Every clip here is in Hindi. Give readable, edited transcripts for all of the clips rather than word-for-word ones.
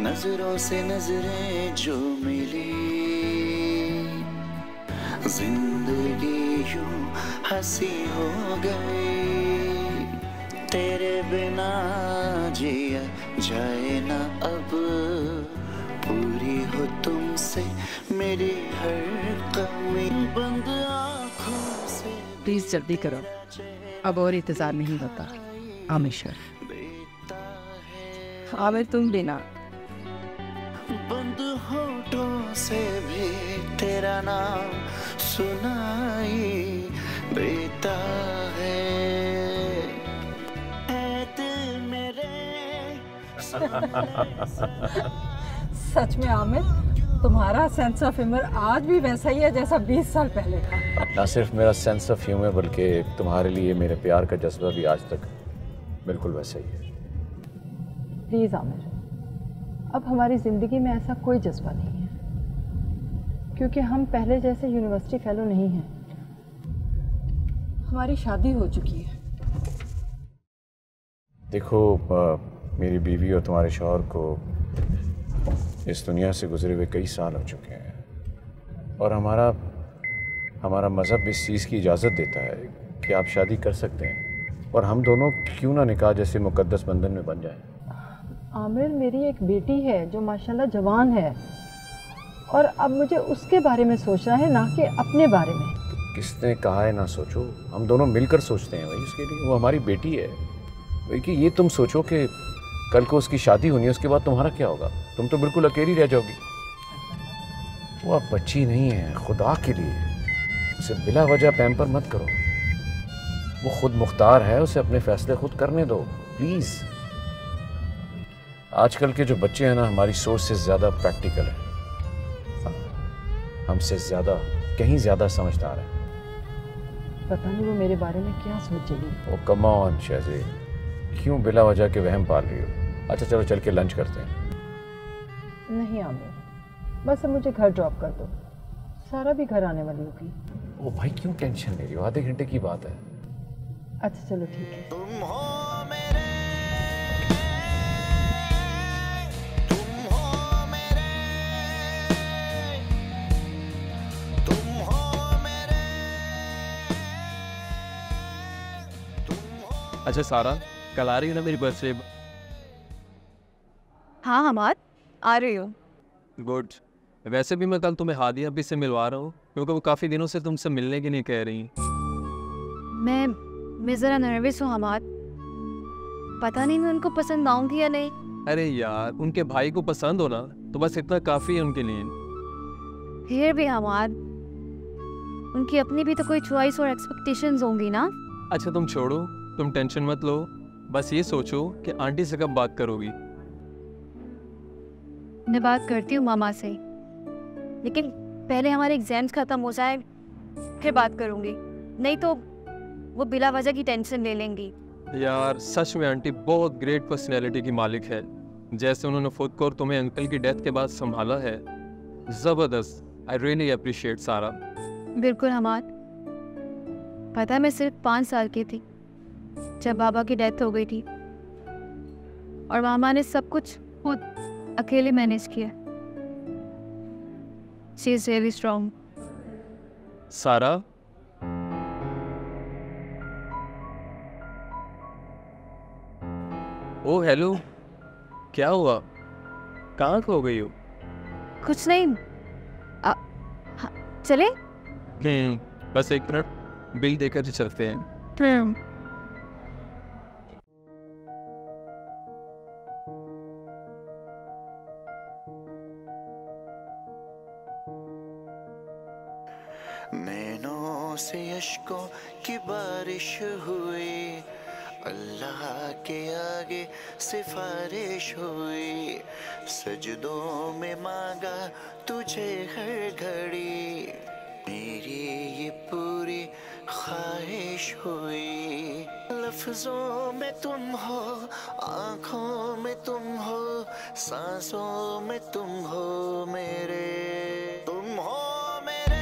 नजरों से नजरें जो मिली, जिंदगी यूं हंसी हो गई। तेरे बिना जिया जाए ना अब, पूरी हो तुमसे मेरी हर कमी। बंद आँखों से प्लीज जल्दी करो, अब और इंतजार नहीं होता। आमिर, आमिर तुम बिना बंद होठों से भी तेरा नाम सुनाई देता है। दिल मेरे सच में आमिर, तुम्हारा सेंस ऑफ ह्यूमर आज भी वैसा ही है जैसा 20 साल पहले था। ना सिर्फ मेरा सेंस ऑफ ह्यूमर बल्कि तुम्हारे लिए मेरे प्यार का जज्बा भी आज तक बिल्कुल वैसा ही है। प्लीज आमिर, अब हमारी ज़िंदगी में ऐसा कोई जज्बा नहीं है, क्योंकि हम पहले जैसे यूनिवर्सिटी फेलो नहीं हैं। हमारी शादी हो चुकी है। देखो, मेरी बीवी और तुम्हारे शौहर को इस दुनिया से गुजरे हुए कई साल हो चुके हैं, और हमारा मज़हब इस चीज़ की इजाज़त देता है कि आप शादी कर सकते हैं, और हम दोनों क्यों ना निकाह जैसे मुकद्दस बंधन में बन जाएं। आमिर, मेरी एक बेटी है जो माशाल्लाह जवान है, और अब मुझे उसके बारे में सोचना है, ना कि अपने बारे में। तो किसने कहा है ना सोचो? हम दोनों मिलकर सोचते हैं भाई उसके लिए। वो हमारी बेटी है भाई। कि ये तुम सोचो कि कल को उसकी शादी होनी है, उसके बाद तुम्हारा क्या होगा? तुम तो बिल्कुल अकेली रह जाओगी। वो अब बच्ची नहीं है, खुदा के लिए उसे बिला वजह पैम्पर मत करो। वो खुद मुख्तार है, उसे अपने फैसले खुद करने दो प्लीज़। आजकल के जो बच्चे हैं ना, हमारी सोच से ज़्यादा प्रैक्टिकल है, हमसे ज़्यादा कहीं ज़्यादा समझदार है। पता नहीं वो मेरे बारे में क्या सोचेगी। ओ कम ऑन शहज़े, क्यों बिला वजह के वहम पाल रही हो? अच्छा चलो चल के लंच करते हैं। नहीं आमिर, बस अब मुझे घर ड्रॉप कर दो, सारा भी घर आने वाली होगी। ओ भाई क्यों टेंशन ले रही हो? आधे घंटे की बात है। अच्छा चलो ठीक है। अच्छा सारा, कल आ रही है ना मेरी बर्थडे? हाँ हमाद, आ रही हूँ। गुड। वैसे भी मैं कल तुम्हें हादिया भी से मिलवा रहा हूँ, क्योंकि वो काफ़ी दिनों से तुमसे मिलने की नहीं कह रही। मैं ज़रा नर्वस हूँ हमाद, पता नहीं मैं उनको पसंद आऊँगी या नहीं। अरे यार, उनके भाई को पसंद हो ना तो बस इतना काफ़ी है उनके लिए। फिर भी हमाद, उनकी अपनी भी तो कोई चॉइस और एक्सपेक्टेशंस होंगी ना। अच्छा तुम छोड़ो, तुम टेंशन मत लो, बस ये सोचो कि आंटी से कब बात करोगी। मैं बात करती हूँ मामा से, लेकिन पहले हमारे एग्जाम्स ख़त्म हो जाए फिर बात करूँगी, नहीं तो वो बिला वजह की टेंशन ले लेंगी। यार सच में आंटी बहुत ग्रेट पर्सनैलिटी की मालिक है। जैसे उन्होंने खुद को और तुम्हें अंकल की डेथ के बाद संभाला है, ज़बरदस्त। आई रियली अप्रिशिएट सारा। बिल्कुल हमाद, पता है मैं सिर्फ 5 साल की थी जब बाबा की डेथ हो गई थी, और मामा ने सब कुछ खुद अकेले मैनेज किया। She is really strong. सारा, ओ हेलो, क्या हुआ? कहाँ खो गई हो? कुछ नहीं, चले? बस एक मिनट, बिल देकर चलते हैं। नैनों से अश्कों की बारिश हुई, अल्लाह के आगे सिफारिश हुई, सजदों में मांगा तुझे हर घड़ी, मेरी ये पूरी ख्वाहिश हुई। लफ्जों में तुम हो, आँखों में तुम हो, सांसों में तुम हो मेरे, तुम हो मेरे,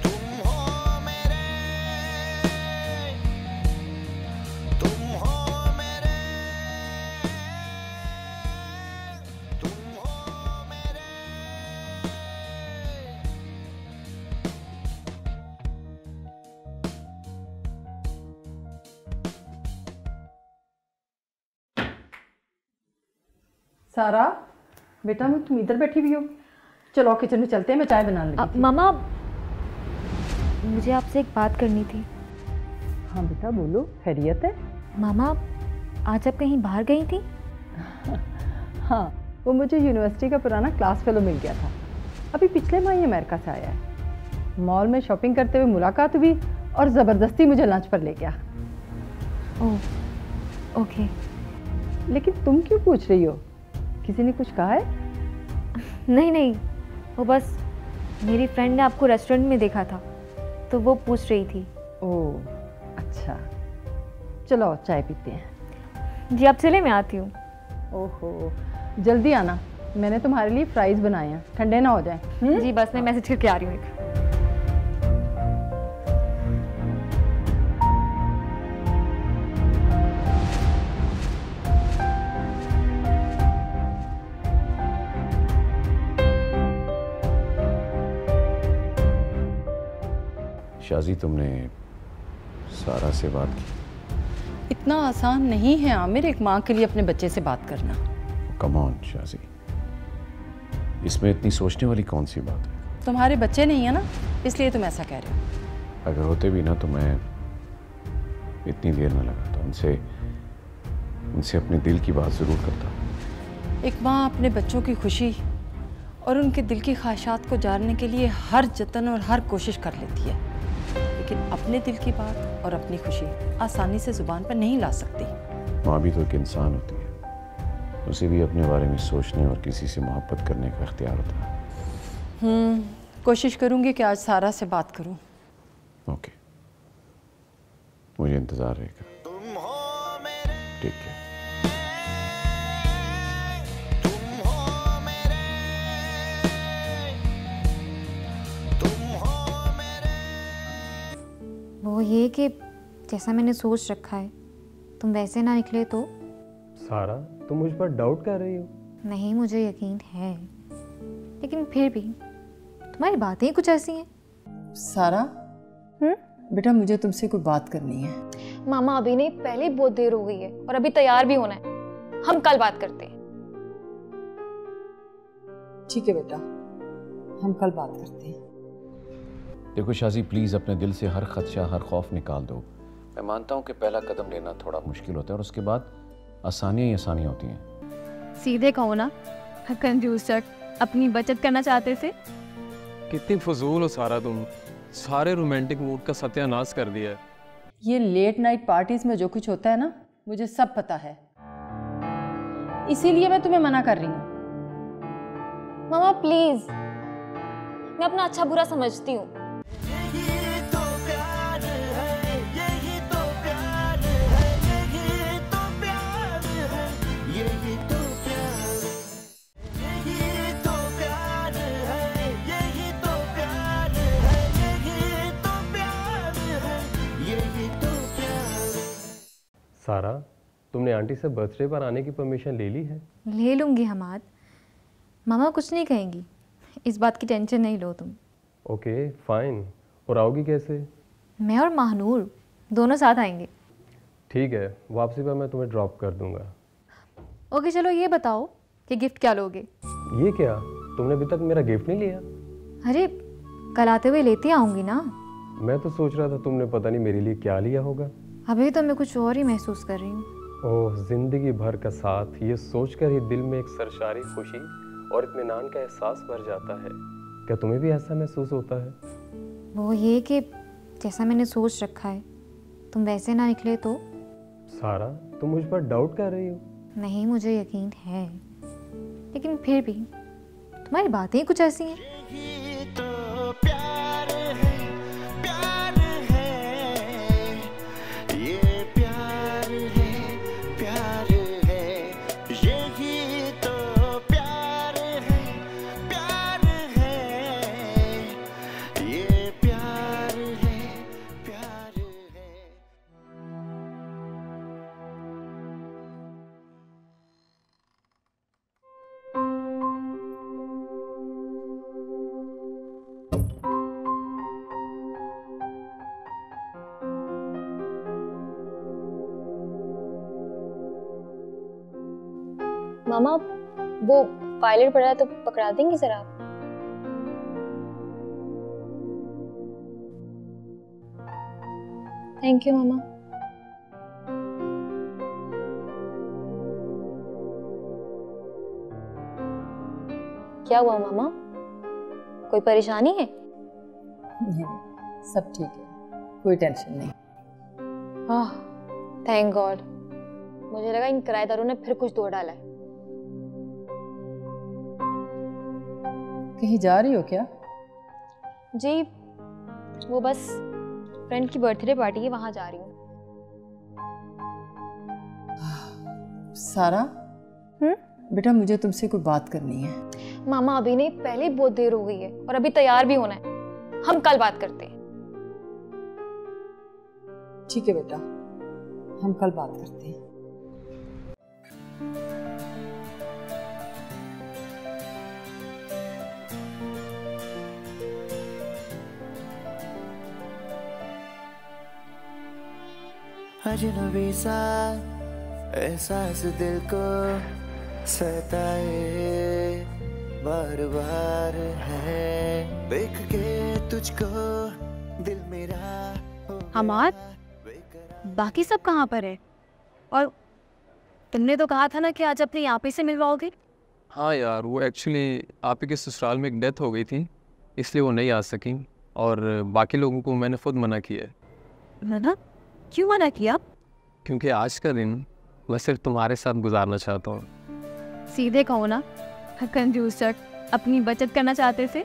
तुम हो मेरे, तुम हो मेरे, तुम हो मेरे। सारा बेटा, मैं तुम इधर बैठी हुई हो, चलो किचन में चलते हैं, मैं चाय बनाने लगी थी। मामा, मुझे आपसे एक बात करनी थी। हाँ बेटा बोलो, खैरियत है? मामा, आज आप कहीं बाहर गई थी? हाँ, वो मुझे यूनिवर्सिटी का पुराना क्लास फेलो मिल गया था, अभी पिछले माह ही अमेरिका से आया है। मॉल में शॉपिंग करते हुए मुलाकात हुई और ज़बरदस्ती मुझे लंच पर ले गया। Oh okay. लेकिन तुम क्यों पूछ रही हो, किसी ने कुछ कहा है? नहीं नहीं, वो बस मेरी फ्रेंड ने आपको रेस्टोरेंट में देखा था तो वो पूछ रही थी। ओह अच्छा, चलो चाय पीते हैं। जी आप चले, मैं आती हूँ। ओहो, जल्दी आना, मैंने तुम्हारे लिए फ्राइज बनाए हैं, ठंडे ना हो जाए। जी बस मैं मैसेज करके आ रही हूँ एक। शाजी, तुमने सारा से बात की? इतना आसान नहीं है आमिर एक माँ के लिए अपने बच्चे से बात करना। कम ऑन शाजी, इसमें इतनी सोचने वाली कौन सी बात है? तुम्हारे बच्चे नहीं है ना, इसलिए तुम ऐसा कह रहे हो। अगर होते भी ना तो मैं इतनी देर न लगाता, उनसे अपने दिल की बात ज़रूर करता। एक माँ अपने बच्चों की खुशी और उनके दिल की ख्वाहिशात को जानने के लिए हर जतन और हर कोशिश कर लेती है, लेकिन अपने दिल की बात और अपनी खुशी आसानी से जुबान पर नहीं ला सकती। माँ भी तो एक इंसान होती है, उसे भी अपने बारे में सोचने और किसी से मोहब्बत करने का इख्तियार होता है। कोशिश करूंगी कि आज सारा से बात करूं। ओके, मुझे इंतज़ार रहेगा। तुम हो मेरे, ठीक है। तुम हो मेरे, तुम हो मेरे। वो ये कि जैसा मैंने सोच रखा है तुम वैसे ना निकले तो? सारा, तुम मुझ पर डाउट कर रही हो? नहीं, मुझे यकीन है, लेकिन फिर भी तुम्हारी बातें ही कुछ ऐसी हैं। सारा बेटा, मुझे तुमसे कोई बात करनी है। मामा अभी नहीं, पहले ही बहुत देर हो गई है और अभी तैयार भी होना है। हम कल बात करते हैं। ठीक है बेटा, हम कल बात करते हैं। देखो शाजी, प्लीज़ अपने दिल से हर खदशा, हर खौफ निकाल दो। मैं मानता हूँ कि पहला कदम लेना थोड़ा मुश्किल होता है और उसके बाद आसानियाँ ही आसानियाँ होती हैं। सीधे कहो ना, कंजूस चट, अपनी बचत करना चाहते थे। कितनी फजूल हो सारा तुम, सारे रोमांटिक मूड का सत्यानाश कर दिया है। ये लेट नाइट पार्टीज में जो कुछ होता है ना, मुझे सब पता है, इसीलिए मैं तुम्हें मना कर रही हूँ। मामा प्लीज, मैं अपना अच्छा बुरा समझती हूँ। यही तो प्यार है, यही तो प्यार है, यही तो प्यार है, यही तो प्यार, यही तो प्यार है, यही तो प्यार है, यही तो प्यार है, यही तो प्यार। सारा, तुमने आंटी से बर्थडे पर आने की परमिशन ले ली है? ले लूंगी हमाद, मामा कुछ नहीं कहेंगी, इस बात की टेंशन नहीं लो तुम। Okay fine. और आओगी कैसे? मैं और महानूर दोनों साथ आएंगे। ठीक है, वापसी पर मैं तुम्हें ड्रॉप कर दूंगा। ओके चलो ये बताओ कि गिफ्ट क्या लोगे? ये क्या, तुमने अभी तक मेरा गिफ्ट नहीं लिया? अरे कल आते हुए लेती आऊँगी ना। मैं तो सोच रहा था तुमने पता नहीं मेरे लिए क्या लिया होगा। अभी तो मैं कुछ और ही महसूस कर रही हूँ। ओह, जिंदगी भर का साथ, ये सोचकर ही दिल में एक सरशारी खुशी और इत्मीनान का एहसास भर जाता है। क्या तुम्हें भी ऐसा महसूस होता है? वो ये कि जैसा मैंने सोच रखा है तुम वैसे ना निकले तो? सारा, तुम मुझ पर डाउट कर रही हो? नहीं, मुझे यकीन है, लेकिन फिर भी तुम्हारी बातें ही कुछ ऐसी हैं। यही तो प्यार मामा वो पायलट पड़ा है तो पकड़ा देंगी जरा आप? थैंक यू मामा। क्या हुआ मामा, कोई परेशानी है? नहीं, सब ठीक है, कोई टेंशन नहीं। आह, थैंक गॉड। मुझे लगा इन किराएदारों ने फिर कुछ तोड़ डाला है। कहीं जा रही हो क्या? जी, वो बस फ्रेंड की बर्थडे पार्टी है, वहां जा रही हूँ। सारा, बेटा मुझे तुमसे कोई बात करनी है। मामा अभी नहीं, पहले ही बहुत देर हो गई है और अभी तैयार भी होना है। हम कल बात करते हैं। ठीक है बेटा, हम कल बात करते हैं। अजनबी सा एहसास दिल को सताए बार बार है, देख के तुझको दिल मेरा हमाद, बाकी सब कहाँ पर है? और तुमने तो कहा था ना कि आज अपने यहाँ पे से मिलवाओगे। हाँ यार, वो एक्चुअली आप ही के ससुराल में एक डेथ हो गई थी, इसलिए वो नहीं आ सकी। और बाकी लोगों को मैंने खुद मना किया है। मना? क्यों मना किया? क्योंकि आज का दिन मैं सिर्फ तुम्हारे साथ गुजारना चाहता हूँ। सीधे कहो ना, कंजूस चट, अपनी बचत करना चाहते थे।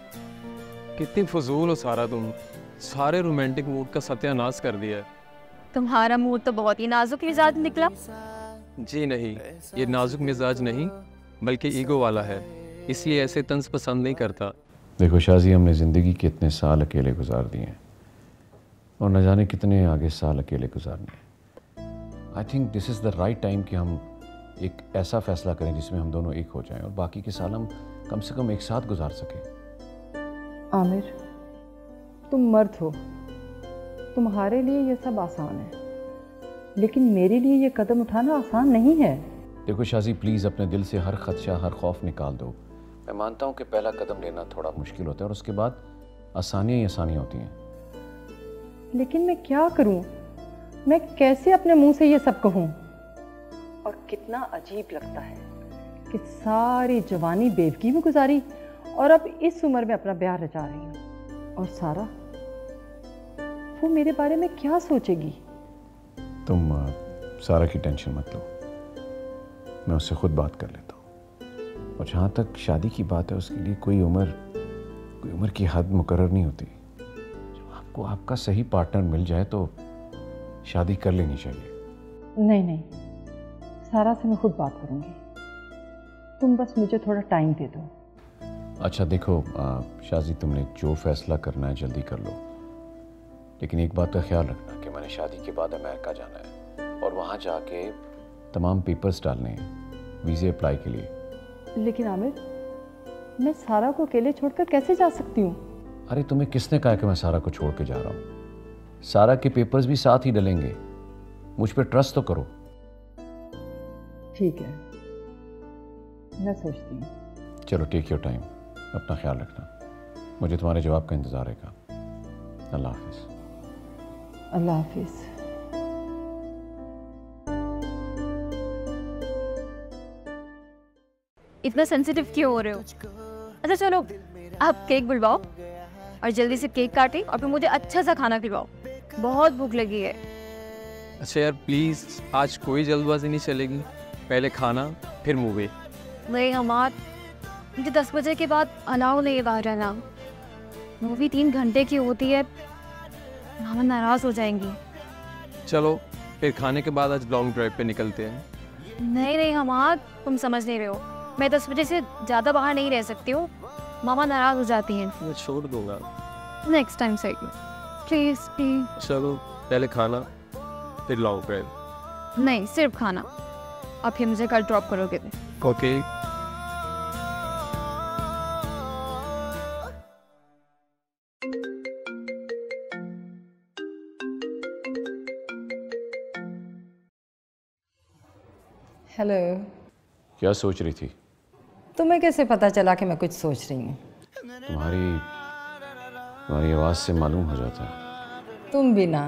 कितनी फजूल हो सारा तुम, सारे रोमांटिक मूड का सत्यानाश कर दिया है। तुम्हारा मूड तो बहुत ही नाजुक मिजाज निकला। जी नहीं, ये नाजुक मिजाज नहीं बल्कि ईगो वाला है, इसलिए ऐसे तंज पसंद नहीं करता। देखो शाजी, हमने ज़िंदगी के इतने साल अकेले गुजार दिए हैं और न जाने कितने आगे साल अकेले गुजारने हैं। I think this is the right time कि हम एक ऐसा फ़ैसला करें जिसमें हम दोनों एक हो जाएं और बाकी के साल हम कम से कम एक साथ गुजार सकें। आमिर, तुम मर्द हो, तुम्हारे लिए ये सब आसान है, लेकिन मेरे लिए ये कदम उठाना आसान नहीं है। देखो शाजी, प्लीज़ अपने दिल से हर खदशा, हर खौफ निकाल दो। मैं मानता हूँ कि पहला कदम लेना थोड़ा मुश्किल होता है और उसके बाद आसानियाँ ही आसानियाँ होती हैं। लेकिन मैं क्या करूं? मैं कैसे अपने मुंह से ये सब कहूं? और कितना अजीब लगता है कि सारी जवानी बेवकी में गुजारी और अब इस उम्र में अपना ब्याह रचा रही हूं। और सारा, वो मेरे बारे में क्या सोचेगी? तुम सारा की टेंशन मत लो, मैं उससे खुद बात कर लेता हूँ। और जहाँ तक शादी की बात है, उसके लिए कोई उम्र की हद मुकर्रर नहीं होती। जब आपको आपका सही पार्टनर मिल जाए तो शादी कर लेनी चाहिए। नहीं, सारा से मैं खुद बात करूंगी, तुम बस मुझे थोड़ा टाइम दे दो। अच्छा देखो शाजी, तुमने जो फैसला करना है जल्दी कर लो, लेकिन एक बात का ख्याल रखना कि मैंने शादी के बाद अमेरिका जाना है और वहाँ जाके तमाम पेपर्स डालने हैं वीज़े अप्लाई के लिए। लेकिन आमिर, मैं सारा को अकेले छोड़कर कैसे जा सकती हूँ? अरे तुम्हें किसने कहा कि मैं सारा को छोड़ के जा रहा हूँ? सारा के पेपर्स भी साथ ही डलेंगे, मुझ पर ट्रस्ट तो करो। ठीक है, मैं सोचती हूँ। चलो, टेक योर टाइम, अपना ख्याल रखना। मुझे तुम्हारे जवाब का इंतज़ार रहेगा। अल्लाह हाफिज़। अल्लाह हाफिज़। इतना सेंसिटिव क्यों हो रहे हो? अच्छा चलो, आप केक बुलवाओ और जल्दी से केक काटें और फिर मुझे अच्छा सा खाना खिलवाओ, बहुत भूख लगी है। अच्छा यार प्लीज़, आज कोई जल्दबाजी नहीं चलेगी, पहले खाना फिर मूवी। नहीं हमार, मुझे 10 बजे के बाद अलाउ नहीं बाहर रहना। मूवी 3 घंटे की होती है, मामा नाराज़ हो जाएंगी। चलो फिर खाने के बाद आज लॉन्ग ड्राइव पे निकलते हैं। नहीं हमार, तुम समझ नहीं रहे हो। मैं 10 बजे से ज़्यादा बाहर नहीं रह सकती हूँ, मामा नाराज़ हो जाती हैं। मैं छोड़ दूंगा। नेक्स्ट टाइम से प्लीज़ प्लीज़। चलो पहले खाना फिर लॉन्ग ड्राइव। नहीं, सिर्फ खाना, और फिर मुझे कल ड्रॉप करोगे। ओके। हेलो। क्या सोच रही थी? तुम्हें कैसे पता चला कि मैं कुछ सोच रही हूँ? तुम्हारी आवाज़ से मालूम हो जाता है। तुम भी ना।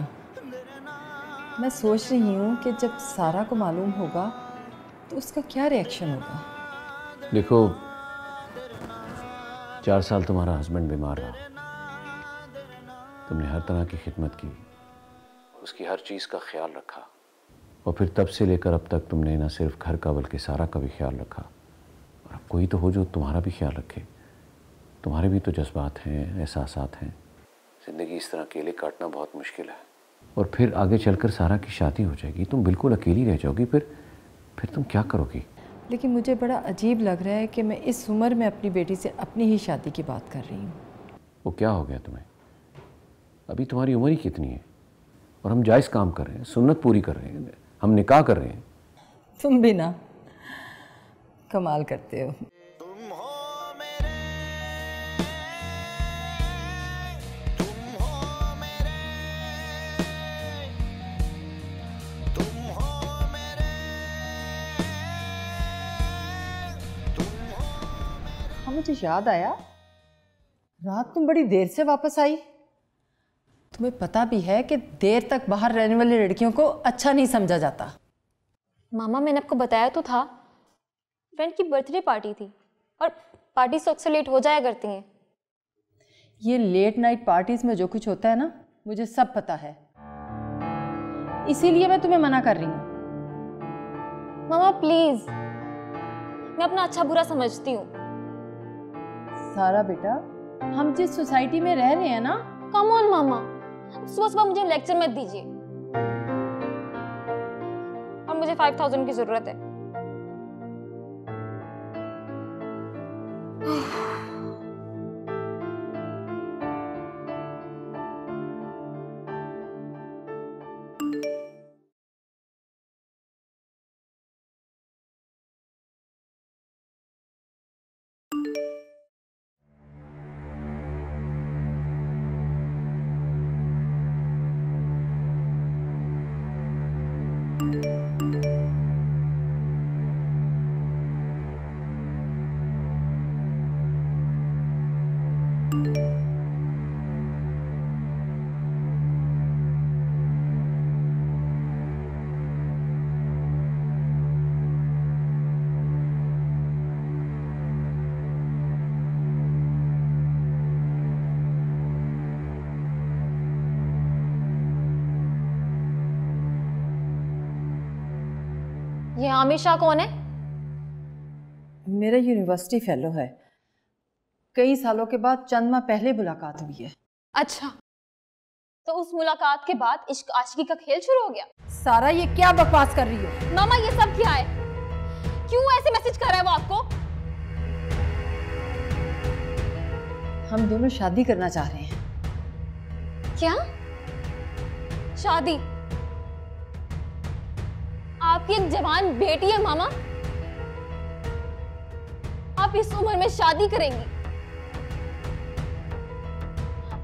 मैं सोच रही हूँ कि जब सारा को मालूम होगा तो उसका क्या रिएक्शन होगा। देखो, 4 साल तुम्हारा हस्बैंड बीमार रहा, तुमने हर तरह की खिदमत की, उसकी हर चीज़ का ख्याल रखा, और फिर तब से लेकर अब तक तुमने न सिर्फ घर का बल्कि सारा का भी ख्याल रखा। और अब कोई तो हो जो तुम्हारा भी ख्याल रखे। तुम्हारे भी तो जज्बात हैं, एहसासात हैं। ज़िंदगी इस तरह अकेले काटना बहुत मुश्किल है। और फिर आगे चलकर सारा की शादी हो जाएगी, तुम बिल्कुल अकेली रह जाओगी, फिर तुम क्या करोगी? लेकिन मुझे बड़ा अजीब लग रहा है कि मैं इस उम्र में अपनी बेटी से अपनी ही शादी की बात कर रही हूँ। वो क्या हो गया तुम्हें? अभी तुम्हारी उम्र ही कितनी है, और हम जायज़ काम कर रहे हैं, सुन्नत पूरी कर रहे हैं, हम निकाह कर रहे हैं। तुम भी ना कमाल करते हो। मुझे याद आया, रात तुम बड़ी देर से वापस आई। तुम्हें पता भी है कि देर तक बाहर रहने वाली लड़कियों को अच्छा नहीं समझा जाता। मामा मैंने आपको बताया तो था, फ्रेंड की बर्थडे पार्टी थी और पार्टी से अक्सर लेट हो जाया करती हैं। ये लेट नाइट पार्टीज में जो कुछ होता है ना, मुझे सब पता है, इसीलिए मैं तुम्हें मना कर रही हूँ। मामा प्लीज, मैं अपना अच्छा बुरा समझती हूँ। सारा बेटा, हम जिस सोसाइटी में रह रहे हैं ना। कम ऑन मामा, सुबह सुबह मुझे लेक्चर मत दीजिए, और मुझे 5000 की जरूरत है। ये आमिर शाह कौन है? मेरा यूनिवर्सिटी फेलो है। कई सालों के बाद चंद माह पहले मुलाकात हुई है। अच्छा, तो उस मुलाकात के बाद इश्क आशिकी का खेल शुरू हो गया? सारा, ये क्या बकवास कर रही हो? मामा ये सब क्या है? क्यों ऐसे मैसेज कर रहा है वो आपको? हम दोनों शादी करना चाह रहे हैं। क्या शादी? आपकी एक जवान बेटी है मामा, आप इस उम्र में शादी करेंगी?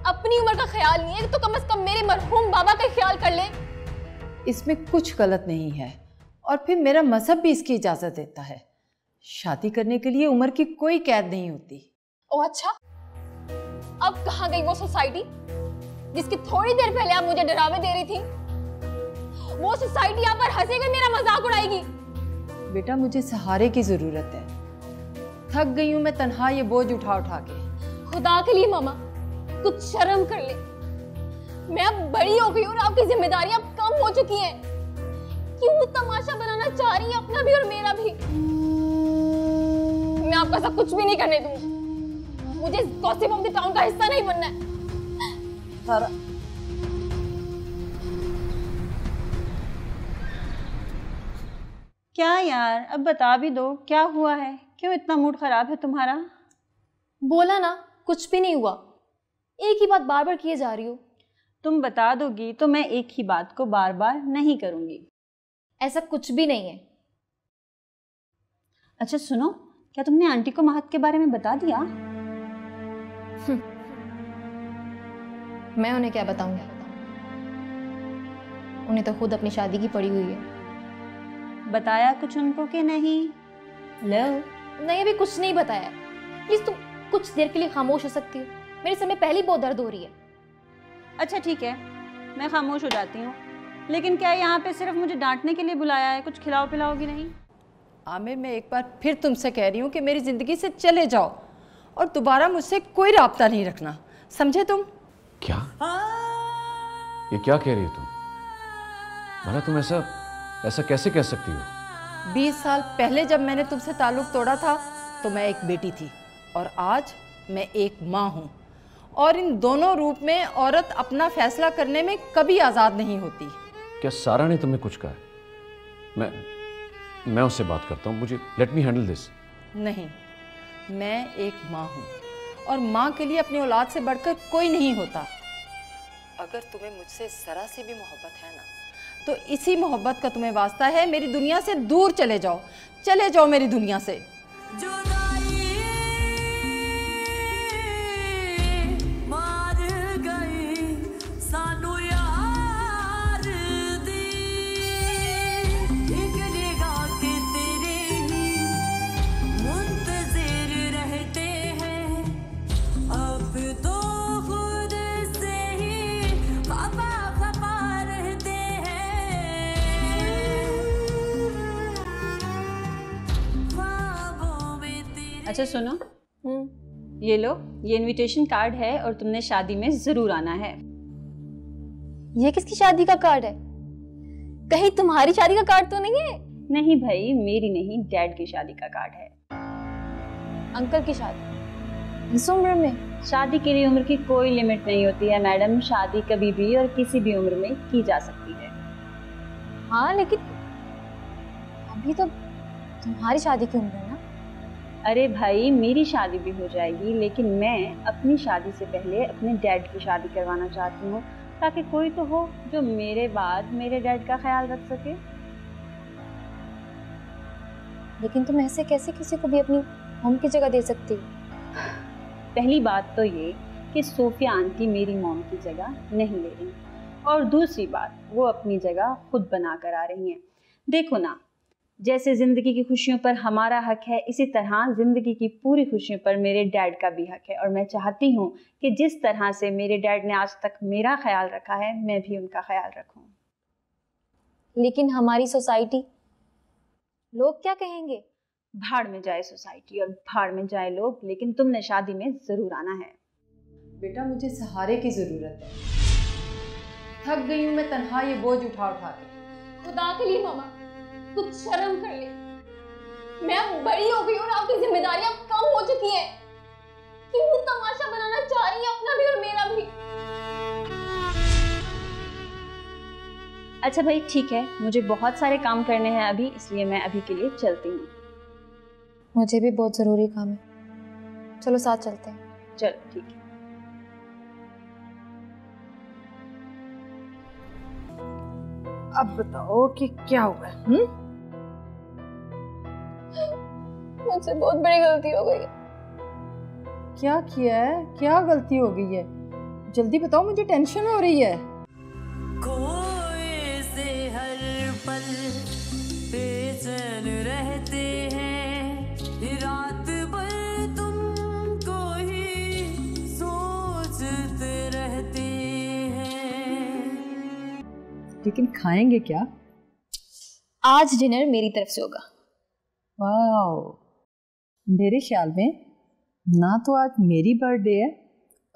अपनी उम्र का ख्याल नहीं है तो कम से कम मेरे मरहूम बाबा का ख्याल कर ले। इसमें कुछ गलत नहीं है, और फिर मेरा मजहब भी इसकी इजाजत देता है। शादी करने के लिए उम्र की कोई कैद नहीं होती। ओह अच्छा, अब कहाँ गई वो सोसाइटी जिसकी थोड़ी देर पहले आप मुझे डरावे दे रही थी? वो सोसाइटी आप पर हंसेगी, मेरा मजाक उड़ाएगी। बेटा, मुझे सहारे की जरूरत है। थक गई हूं मैं तन्हा ये बोझ उठा उठा के। खुदा के लिए मामा कुछ शर्म कर ले। मैं अब बड़ी हो गई हूँ और आपकी जिम्मेदारियां अब कम हो चुकी हैं। क्यों तमाशा बनाना चाह रही है अपना भी और मेरा भी? मैं आपका सब कुछ भी नहीं करने दूंगी। मुझे गॉसिप ऑफ द टाउन का हिस्सा नहीं बनना है। सारा, क्या यार, अब बता भी दो क्या हुआ है? क्यों इतना मूड खराब है तुम्हारा? बोला ना, कुछ भी नहीं हुआ। एक ही बात बार बार किए जा रही हो। तुम बता दोगी तो मैं एक ही बात को बार बार नहीं करूंगी। ऐसा कुछ भी नहीं है। अच्छा सुनो, क्या तुमने आंटी को महक के बारे में बता दिया? मैं उन्हें क्या बताऊंगी? उन्हें तो खुद अपनी शादी की पड़ी हुई है। बताया कुछ उनको कि नहीं? हेलो। नहीं, अभी कुछ नहीं बताया। प्लीज तुम कुछ देर के लिए खामोश हो सकती हो? मेरे सर में पहले ही बहुत दर्द हो रही है। अच्छा ठीक है, मैं खामोश हो जाती हूँ, लेकिन क्या यहाँ पे सिर्फ मुझे डांटने के लिए बुलाया है? कुछ खिलाओ पिलाओगी नहीं? आमिर, मैं एक बार फिर तुमसे कह रही हूँ कि मेरी ज़िंदगी से चले जाओ और दोबारा मुझसे कोई राब्ता नहीं रखना, समझे तुम? क्या? ये क्या कह रही हो तुम? भला तुम ऐसा कैसे कह सकती हो? 20 साल पहले जब मैंने तुमसे ताल्लुक़ तोड़ा था तो मैं एक बेटी थी और आज मैं एक माँ हूँ, और इन दोनों रूप में औरत अपना फैसला करने में कभी आज़ाद नहीं होती। क्या सारा ने तुम्हें कुछ कहा है? मैं उससे बात करता हूँ, मुझे लेट मी हैंडल दिस। नहीं, मैं एक माँ हूँ और माँ के लिए अपनी औलाद से बढ़कर कोई नहीं होता। अगर तुम्हें मुझसे जरा सी भी मोहब्बत है ना, तो इसी मोहब्बत का तुम्हें वास्ता है मेरी दुनिया से दूर चले जाओ मेरी दुनिया से। अच्छा सुनो, ये लो, ये इनविटेशन कार्ड है और तुमने शादी में जरूर आना है। ये किसकी शादी का कार्ड है? कहीं तुम्हारी शादी का कार्ड तो नहीं है? नहीं भाई, मेरी नहीं, डैड की शादी का कार्ड है। अंकल की शादी इस उम्र में? शादी के लिए उम्र की कोई लिमिट नहीं होती है मैडम, शादी कभी भी और किसी भी उम्र में की जा सकती है। हाँ, लेकिन अभी तो तुम्हारी शादी की उम्र है ना? अरे भाई, मेरी शादी भी हो जाएगी, लेकिन मैं अपनी शादी से पहले अपने डैड की शादी करवाना चाहती हूँ, ताकि कोई तो हो जो मेरे बाद मेरे डैड का ख्याल रख सके। लेकिन तुम ऐसे कैसे किसी को भी अपनी मॉम की जगह दे सकती हो? पहली बात तो ये कि सोफिया आंटी मेरी मॉम की जगह नहीं ले रही, और दूसरी बात, वो अपनी जगह खुद बना कर आ रही हैं। देखो ना, जैसे जिंदगी की खुशियों पर हमारा हक है, इसी तरह जिंदगी की पूरी खुशियों पर मेरे डैड का भी हक है, और मैं चाहती हूँ कि जिस तरह से मेरे डैड ने आज तक मेरा ख्याल रखा है, मैं भी उनका ख्याल रखूं। लेकिन हमारी सोसाइटी, लोग क्या कहेंगे? भाड़ में जाए सोसाइटी और भाड़ में जाए लोग, लेकिन तुमने शादी में जरूर आना है। बेटा, मुझे सहारे की जरूरत है, थक गई हूँ मैं तन्हा ये बोझ उठा के। खुदा के लिए मामा, कुछ शर्म कर ले। मैं अब बड़ी हो गई हूँ और आपकी जिम्मेदारियां कम हो चुकी हैं। क्यों तमाशा बनाना चाह रही है अपना भी और मेरा भी? अच्छा भाई ठीक है, मुझे बहुत सारे काम करने हैं अभी, इसलिए मैं अभी के लिए चलती हूँ। मुझे भी बहुत जरूरी काम है, चलो साथ चलते हैं। चलो ठीक है। अब बताओ कि क्या हुआ? मुझसे बहुत बड़ी गलती हो गई है। क्या किया है? क्या गलती हो गई है? जल्दी बताओ, मुझे टेंशन हो रही है। खोए से हर पल बेचैन रहते हैं, रात भर तुमको ही सोचते रहते हैं। लेकिन खाएंगे क्या? आज डिनर मेरी तरफ से होगा। वाओ, मेरे ख्याल में ना तो आज मेरी बर्थडे है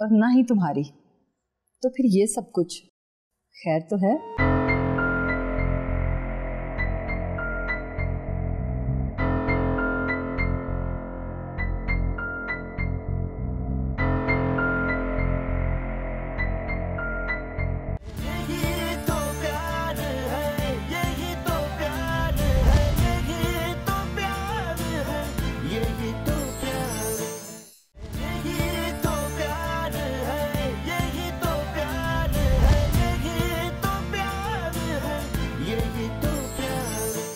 और ना ही तुम्हारी, तो फिर ये सब कुछ खैर तो है। यही तो प्यार है, यही तो प्यार है, यही तो प्यार है, यही तो प्यार है, यही तो प्यार है, यही तो प्यार है, यही तो प्यार है, यही तो प्यार है।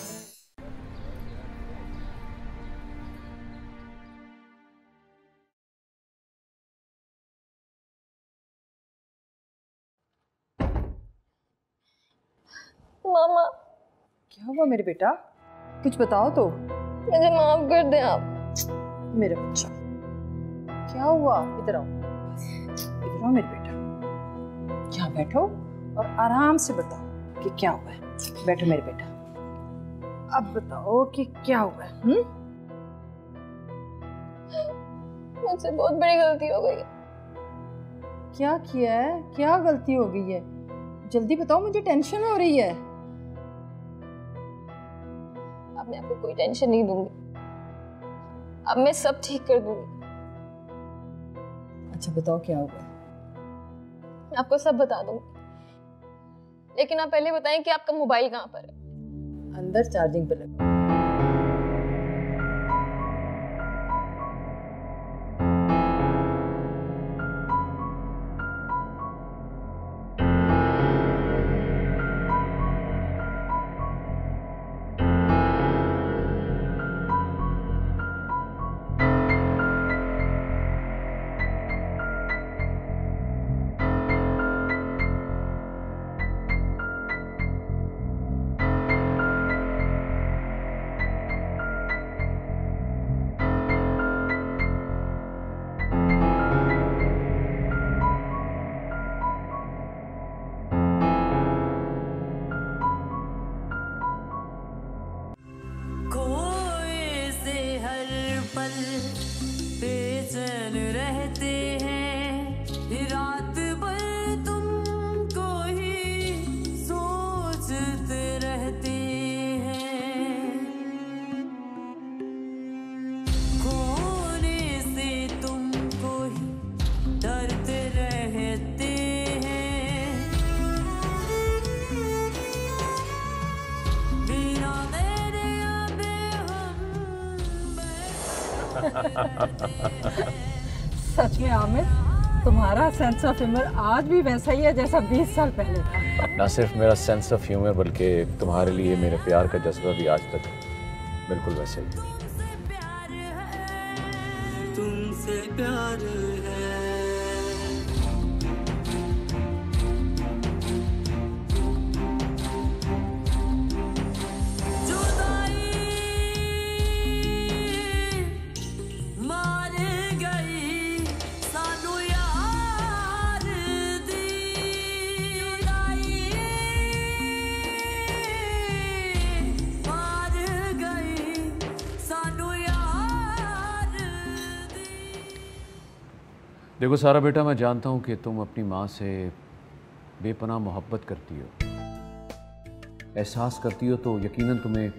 मामा, क्या हुआ मेरे बेटा? कुछ बताओ तो। मुझे माफ कर दें आप। मेरा बच्चा, क्या हुआ? इधर आओ, इधर आओ मेरे बेटा। यहाँ बैठो और आराम से बताओ कि क्या हुआ है। बैठो मेरे बेटा, अब बताओ कि क्या हुआ है। मुझसे बहुत बड़ी गलती हो गई है। क्या किया है? क्या गलती हो गई है? जल्दी बताओ, मुझे टेंशन हो रही है। अब मैं आपको कोई टेंशन नहीं दूंगी। अब मैं सब ठीक कर दूंगी। अच्छा बताओ क्या हुआ? मैं आपको सब बता दूंगी, लेकिन आप पहले बताएं कि आपका मोबाइल कहाँ पर है। अंदर चार्जिंग पे लगा। खोए से हर पल बेचैन रहते हैं, रात भर तुमको ही सोचते रहते हैं। खोने से तुमको ही डरते रहते हैं, बिना मेरे सच में आमिर, तुम्हारा सेंस ऑफ ह्यूमर आज भी वैसा ही है जैसा 20 साल पहले था। ना सिर्फ मेरा सेंस ऑफ ह्यूमर बल्कि तुम्हारे लिए मेरे प्यार का जज्बा भी आज तक बिल्कुल वैसे ही है। तुमसे प्यार है। जुदाई मार गई सानू यार दी, जुदाई मार गई सानू यार दी। देखो सारा बेटा, मैं जानता हूँ कि तुम अपनी माँ से बेपनाह मोहब्बत करती हो, एहसास करती हो, तो यकीनन तुम्हें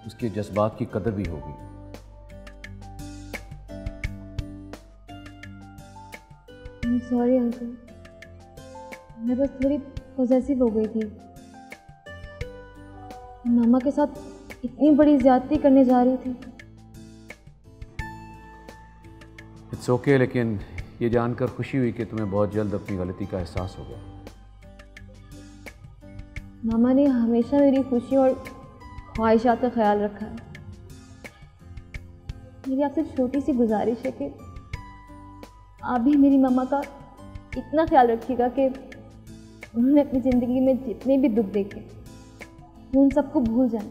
उसके जज्बात की कदर भी होगी। सॉरी अंकल, मैं बस थोड़ी पॉसेसिव हो गई थी। मामा के साथ इतनी बड़ी ज्यादती करने जा रही थी। इट्स ओके, लेकिन ये जानकर खुशी हुई कि तुम्हें बहुत जल्द अपनी गलती का एहसास हो गया। मामा ने हमेशा मेरी खुशी और ख्वाहिशात का ख्याल रखा है। मेरी आपसे छोटी सी गुजारिश है कि आप भी मेरी मामा का इतना ख्याल रखिएगा कि उन्होंने अपनी ज़िंदगी में जितने भी दुख देखे वो उन सबको भूल जाएं।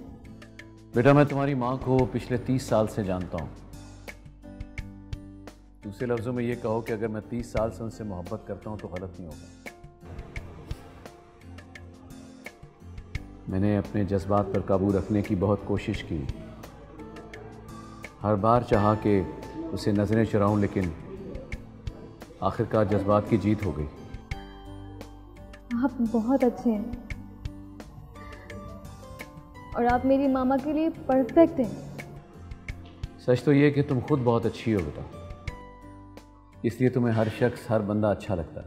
बेटा, मैं तुम्हारी माँ को पिछले 30 साल से जानता हूँ। दूसरे लफ्ज़ों में ये कहो कि अगर मैं 30 साल से उनसे मोहब्बत करता हूँ तो गलत नहीं होगा। मैंने अपने जज्बात पर काबू रखने की बहुत कोशिश की, हर बार चाहा कि उसे नज़रें चुराऊं, लेकिन आखिरकार जज्बात की जीत हो गई। आप बहुत अच्छे हैं और आप मेरी मामा के लिए परफेक्ट हैं। सच तो ये कि तुम खुद बहुत अच्छी हो बेटा, इसलिए तुम्हें हर शख्स, हर बंदा अच्छा लगता है।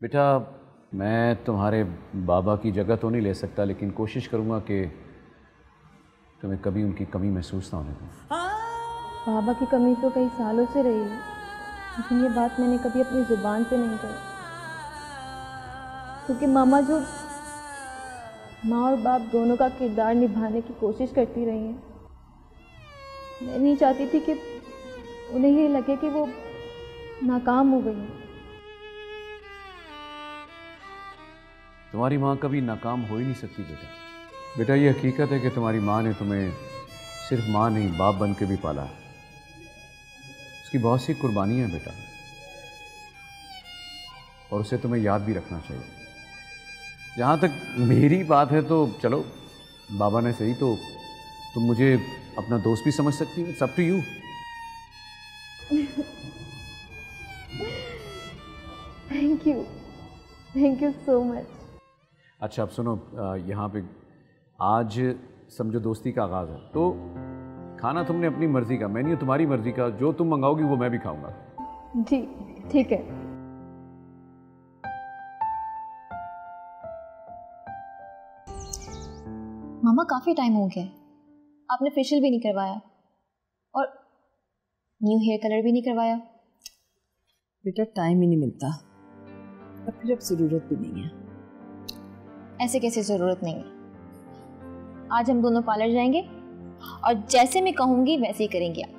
बेटा, मैं तुम्हारे बाबा की जगह तो नहीं ले सकता, लेकिन कोशिश करूँगा कि तुम्हें कभी उनकी कमी महसूस ना होने दूँ। बाबा की कमी तो कई सालों से रही है, लेकिन ये बात मैंने कभी अपनी ज़ुबान से नहीं कही, क्योंकि मामा जो माँ और बाप दोनों का किरदार निभाने की कोशिश करती रही हैं, मैं नहीं चाहती थी कि उन्हें ये लगे कि वो नाकाम हो गई हैं। तुम्हारी माँ कभी नाकाम हो ही नहीं सकती बेटा। बेटा, ये हकीकत है कि तुम्हारी माँ ने तुम्हें सिर्फ माँ नहीं बाप बन के भी पाला है। उसकी बहुत सी कुर्बानियाँ हैं बेटा, और उसे तुम्हें याद भी रखना चाहिए। जहाँ तक मेरी बात है तो चलो, बाबा ने सही तो तुम मुझे अपना दोस्त भी समझ सकती हो। It's up to you. Thank you so much. अच्छा अब सुनो, यहाँ पे आज समझो दोस्ती का आगाज़ है, तो खाना तुमने अपनी मर्जी का, मेन्यू तुम्हारी मर्जी का, जो तुम मंगाओगी वो मैं भी खाऊंगा। जी ठीक है। मामा काफी टाइम हो गया है, आपने फेशियल भी नहीं करवाया और न्यू हेयर कलर भी नहीं करवाया। बेटा टाइम ही नहीं मिलता, और फिर अब ज़रूरत भी नहीं है। ऐसे कैसे जरूरत नहीं है? आज हम दोनों पार्लर जाएंगे और जैसे मैं कहूंगी वैसे ही करेंगे आप।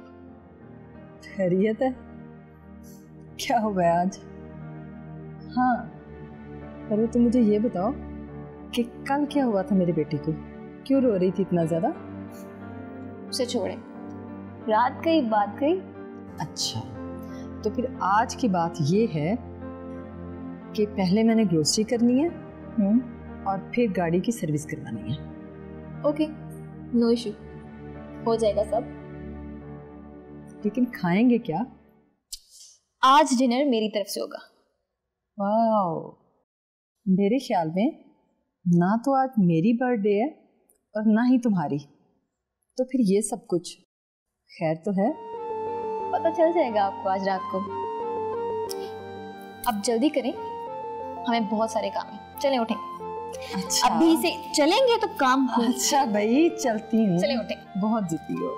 खैरियत है? क्या हो गया आज? हाँ, पहले तुम मुझे ये बताओ कि कल क्या हुआ था मेरे बेटे को, क्यों रो रही थी इतना ज़्यादा? उसे छोड़े, रात गई बात गई। अच्छा, तो फिर आज की बात ये है कि पहले मैंने ग्रोसरी करनी है और फिर गाड़ी की सर्विस करवानी है। ओके, नो इशू, हो जाएगा सब। लेकिन खाएंगे क्या? आज डिनर मेरी तरफ से होगा। वाओ, मेरे ख्याल में ना तो आज मेरी बर्थडे है और ना ही तुम्हारी, तो फिर ये सब कुछ खैर तो है। पता चल जाएगा आपको आज रात को। अब जल्दी करें, हमें बहुत सारे काम हैं। चलें उठें। अच्छा, अभी से चलेंगे तो काम हो। अच्छा भाई, चलती हूँ। चलें उठें। बहुत जिद्दी हो।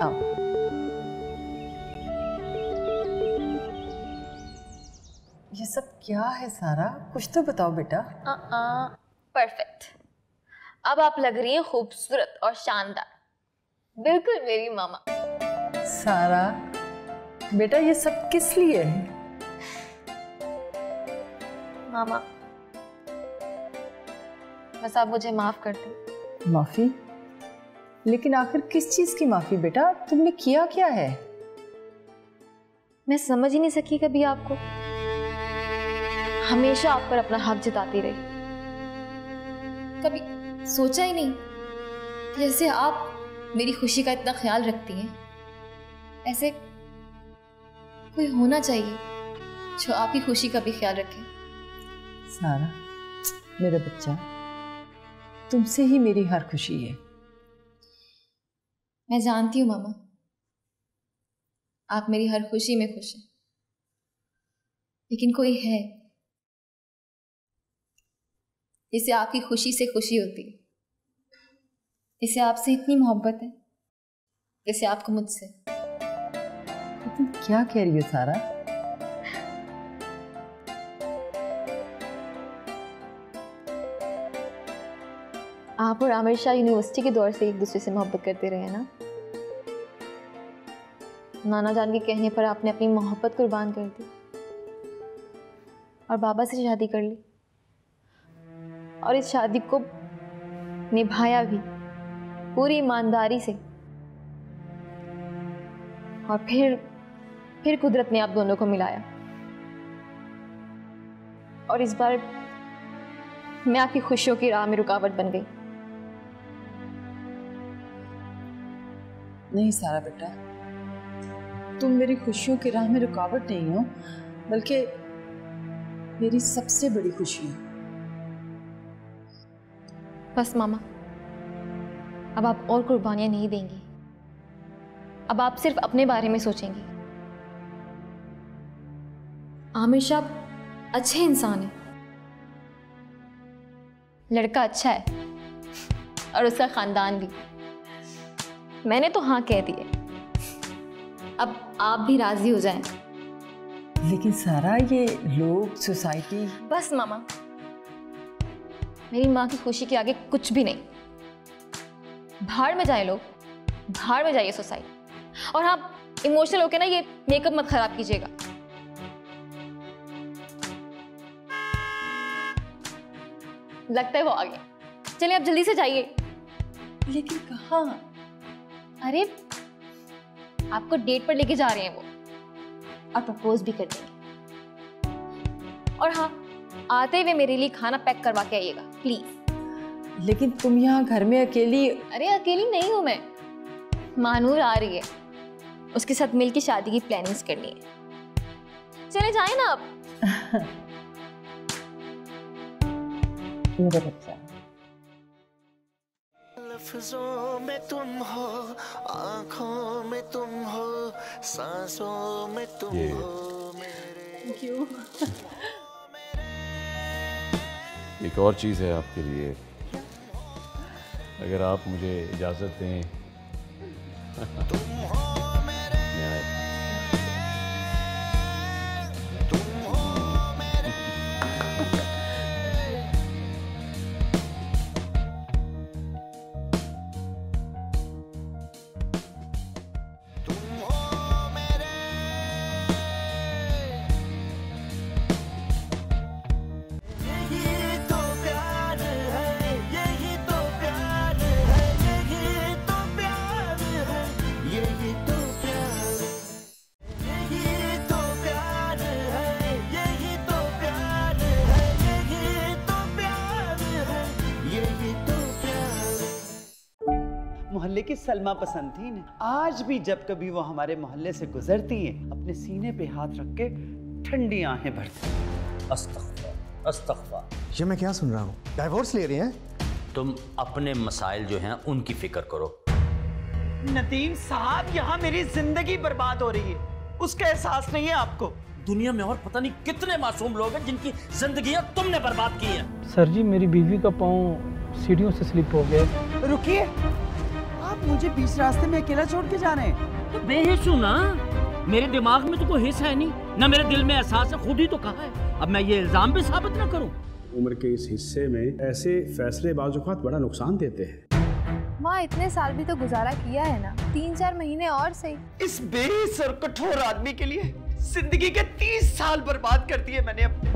आओ। ये सब क्या है सारा? कुछ तो बताओ बेटा। परफेक्ट। अब आप लग रही हैं खूबसूरत और शानदार, बिल्कुल मेरी मामा। सारा बेटा, ये सब किस लिए है? मामा, बस आप मुझे माफ कर दें। माफी? लेकिन आखिर किस चीज की माफी बेटा? तुमने किया क्या है? मैं समझ ही नहीं सकी कभी आपको, हमेशा आप पर अपना हक जताती रही। कभी सोचा ही नहीं कि जैसे आप मेरी खुशी का इतना ख्याल रखती हैं, ऐसे कोई होना चाहिए जो आपकी खुशी का भी ख्याल रखे। सारा मेरा बच्चा, तुमसे ही मेरी हर खुशी है। मैं जानती हूँ मामा, आप मेरी हर खुशी में खुश हैं, लेकिन कोई है जिसे आपकी खुशी से खुशी होती है, जिसे आपसे इतनी मोहब्बत है जैसे आपको मुझसे। तुम क्या कह रही हो सारा? आप और आमिर शाह यूनिवर्सिटी के दौर से एक दूसरे से मोहब्बत करते रहे ना। नाना जान के कहने पर आपने अपनी मोहब्बत कुर्बान कर दी और बाबा से शादी कर ली, और इस शादी को निभाया भी पूरी ईमानदारी से। और फिर कुदरत ने आप दोनों को मिलाया, और इस बार मैं आपकी खुशियों की राह में रुकावट बन गई। नहीं सारा बेटा, तुम मेरी खुशियों की राह में रुकावट नहीं हो, बल्कि मेरी सबसे बड़ी खुशी हो। बस मामा, अब आप और कुर्बानियां नहीं देंगी। अब आप सिर्फ अपने बारे में सोचेंगी। आमिर शाह अच्छे इंसान है, लड़का अच्छा है, और उसका खानदान भी। मैंने तो हाँ कह दिए, अब आप भी राजी हो जाएं। लेकिन सारा, ये लोग, सोसाइटी। बस मामा, मेरी माँ की खुशी के आगे कुछ भी नहीं। भाड़ में जाए लोग, भाड़ में जाइए सोसाइटी। और आप इमोशनल होके ना ये मेकअप मत खराब कीजिएगा। लगता है वो आ गया। चलिए आप जल्दी से जाइए। लेकिन कहाँ? अरे आपको डेट पर लेके जा रहे हैं वो, और प्रपोज भी कर देंगे। और हाँ, आते हुए मेरे लिए खाना पैक करवा के आइएगा प्लीज। लेकिन तुम यहाँ घर में अकेली? अरे अकेली नहीं हूँ मैं, मानूर आ रही है, उसके साथ मिलके शादी की प्लानिंग्स करनी है। चले जाए ना आप। मेरा बच्चा। लफ्जों में तुम हो, आंखों में तुम हो, सांसों में तुम हो मेरे। क्यों? एक और चीज़ है आपके लिए, अगर आप मुझे इजाज़त दें। मोहल्ले की सलमा पसंद थी इन्हें। आज भी जब कभी वो हमारे मोहल्ले से गुजरती हैं, अपने सीने पे हाथ रख के ठंडी आहें भरती हैं। अस्तग़फ़िर, अस्तग़फ़िर। ये मैं क्या सुन रहा हूँ? डाइवोर्स ले रही हैं? तुम अपने मसाइल जो हैं उनकी फिक्र करो। नदीम साहब, यहाँ मेरी जिंदगी बर्बाद हो रही है, उसका एहसास नहीं है आपको? दुनिया में और पता नहीं कितने मासूम लोग हैं जिनकी जिंदगियां तुमने बर्बाद की हैं। सर जी, मेरी बीवी का पाँव सीढ़ियों से स्लिप हो गया। रुकिए, आप मुझे बीच रास्ते में अकेला छोड़ के जा रहे हैं? तो बेहिस हूँ ना, मेरे दिमाग में तो कोई हिस्सा है नहीं, ना मेरे दिल में एहसास है, खुद ही तो कहा है। अब मैं ये इल्जाम भी साबित ना करूँ? उम्र के इस हिस्से में ऐसे फैसले बाज़ औक़ात बड़ा नुकसान देते हैं। माँ, इतने साल भी तो गुजारा किया है ना, 3-4 महीने और सही। इस बेहिस और कठोर आदमी के लिए जिंदगी के 30 साल बर्बाद कर दिए मैंने अपने।